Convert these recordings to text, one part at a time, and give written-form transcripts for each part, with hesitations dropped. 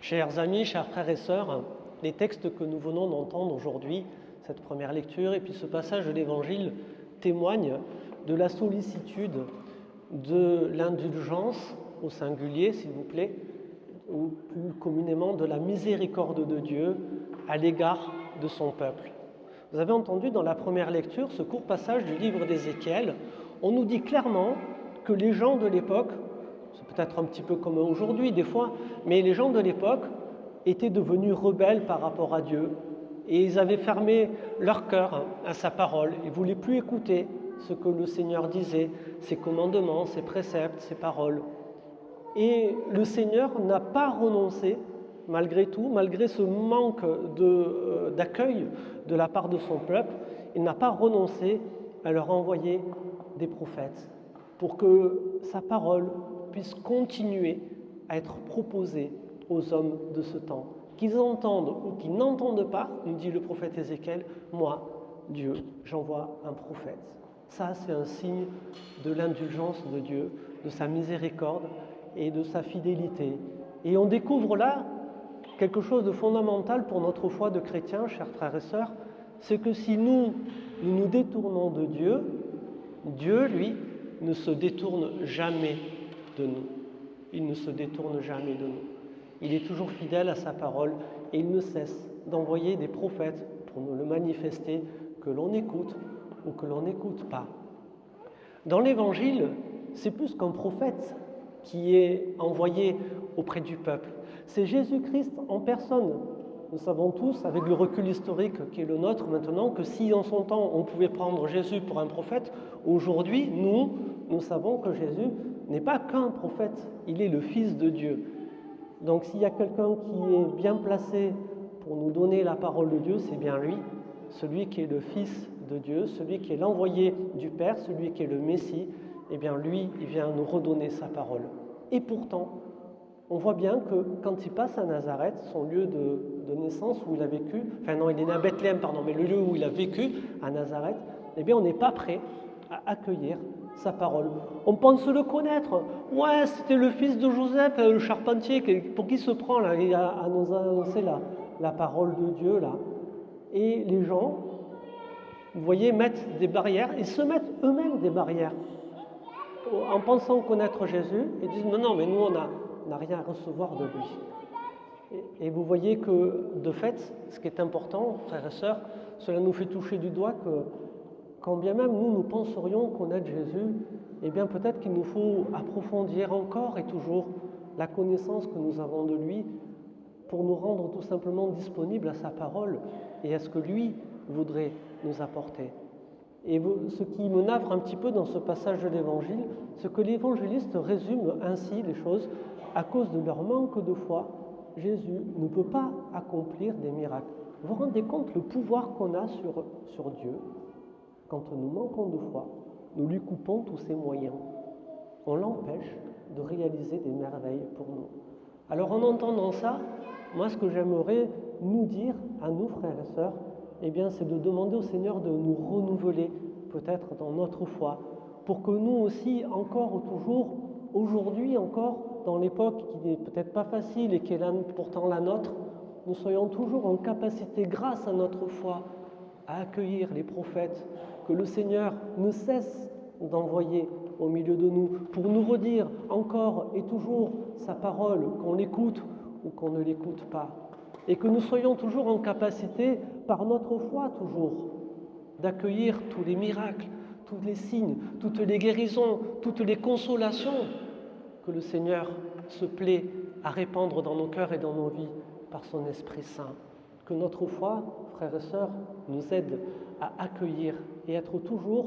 Chers amis, chers frères et sœurs, les textes que nous venons d'entendre aujourd'hui, cette première lecture et puis ce passage de l'Évangile témoignent de la sollicitude, de l'indulgence au singulier, s'il vous plaît, ou plus communément de la miséricorde de Dieu à l'égard de son peuple. Vous avez entendu dans la première lecture ce court passage du livre d'Ézéchiel, on nous dit clairement que les gens de l'époque, c'est peut-être un petit peu comme aujourd'hui des fois, mais les gens de l'époque étaient devenus rebelles par rapport à Dieu et ils avaient fermé leur cœur à sa parole. Ils ne voulaient plus écouter ce que le Seigneur disait, ses commandements, ses préceptes, ses paroles. Et le Seigneur n'a pas renoncé, malgré tout, malgré ce manque d'accueil de la part de son peuple, il n'a pas renoncé à leur envoyer des prophètes pour que sa parole puisse continuer à être proposée aux hommes de ce temps. Qu'ils entendent ou qu'ils n'entendent pas, nous dit le prophète Ézéchiel, moi, Dieu, j'envoie un prophète. Ça, c'est un signe de l'indulgence de Dieu, de sa miséricorde et de sa fidélité. Et on découvre là quelque chose de fondamental pour notre foi de chrétiens, chers frères et sœurs, c'est que si nous nous détournons de Dieu, Dieu, lui, ne se détourne jamais de nous. Il ne se détourne jamais de nous. Il est toujours fidèle à sa parole et il ne cesse d'envoyer des prophètes pour nous le manifester, que l'on écoute ou que l'on n'écoute pas. Dans l'Évangile, c'est plus qu'un prophète qui est envoyé auprès du peuple. C'est Jésus-Christ en personne. Nous savons tous, avec le recul historique qui est le nôtre maintenant, que si en son temps on pouvait prendre Jésus pour un prophète, aujourd'hui, nous savons que Jésus n'est pas qu'un prophète, il est le Fils de Dieu. Donc s'il y a quelqu'un qui est bien placé pour nous donner la parole de Dieu, c'est bien lui, celui qui est le Fils de Dieu, celui qui est l'envoyé du Père, celui qui est le Messie, eh bien lui, il vient nous redonner sa parole. Et pourtant, on voit bien que quand il passe à Nazareth, son lieu de naissance où il a vécu, enfin non, il est né à Bethléem, pardon, mais le lieu où il a vécu, à Nazareth, eh bien on n'est pas prêt à accueillir sa parole. On pense le connaître. Ouais, c'était le fils de Joseph, le charpentier, pour qui se prend là, à nous annoncer la parole de Dieu là. Et les gens, vous voyez, mettent des barrières, ils se mettent eux-mêmes des barrières en pensant connaître Jésus et disent non, mais nous on n'a rien à recevoir de lui. Et vous voyez que de fait, ce qui est important, frères et sœurs, cela nous fait toucher du doigt que quand bien même nous penserions connaître Jésus, eh bien peut-être qu'il nous faut approfondir encore et toujours la connaissance que nous avons de lui pour nous rendre tout simplement disponibles à sa parole et à ce que lui voudrait nous apporter. Et ce qui me navre un petit peu dans ce passage de l'Évangile, c'est que l'évangéliste résume ainsi les choses. À cause de leur manque de foi, Jésus ne peut pas accomplir des miracles. Vous vous rendez compte le pouvoir qu'on a sur Dieu? Quand nous manquons de foi, nous lui coupons tous ses moyens. On l'empêche de réaliser des merveilles pour nous. Alors en entendant ça, moi ce que j'aimerais nous dire à nous frères et sœurs, eh bien, c'est de demander au Seigneur de nous renouveler peut-être dans notre foi, pour que nous aussi, encore ou toujours, aujourd'hui encore, dans l'époque qui n'est peut-être pas facile et qui est pourtant la nôtre, nous soyons toujours en capacité, grâce à notre foi, à accueillir les prophètes que le Seigneur ne cesse d'envoyer au milieu de nous, pour nous redire encore et toujours sa parole, qu'on l'écoute ou qu'on ne l'écoute pas. Et que nous soyons toujours en capacité, par notre foi toujours, d'accueillir tous les miracles, tous les signes, toutes les guérisons, toutes les consolations que le Seigneur se plaît à répandre dans nos cœurs et dans nos vies par son Esprit Saint. Que notre foi, frères et sœurs, nous aide à accueillir et être toujours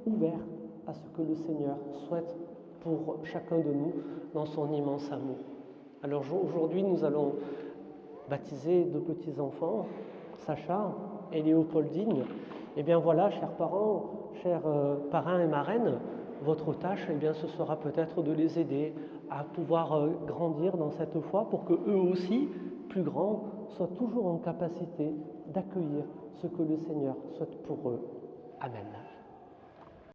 ouverts à ce que le Seigneur souhaite pour chacun de nous dans son immense amour. Alors aujourd'hui, nous allons baptiser deux petits-enfants, Sacha et Léopoldine. Eh bien voilà, chers parents, chers parrains et marraines, votre tâche, eh bien, ce sera peut-être de les aider à pouvoir grandir dans cette foi pour qu'eux aussi, plus grands, soient toujours en capacité d'accueillir ce que le Seigneur souhaite pour eux. Amen.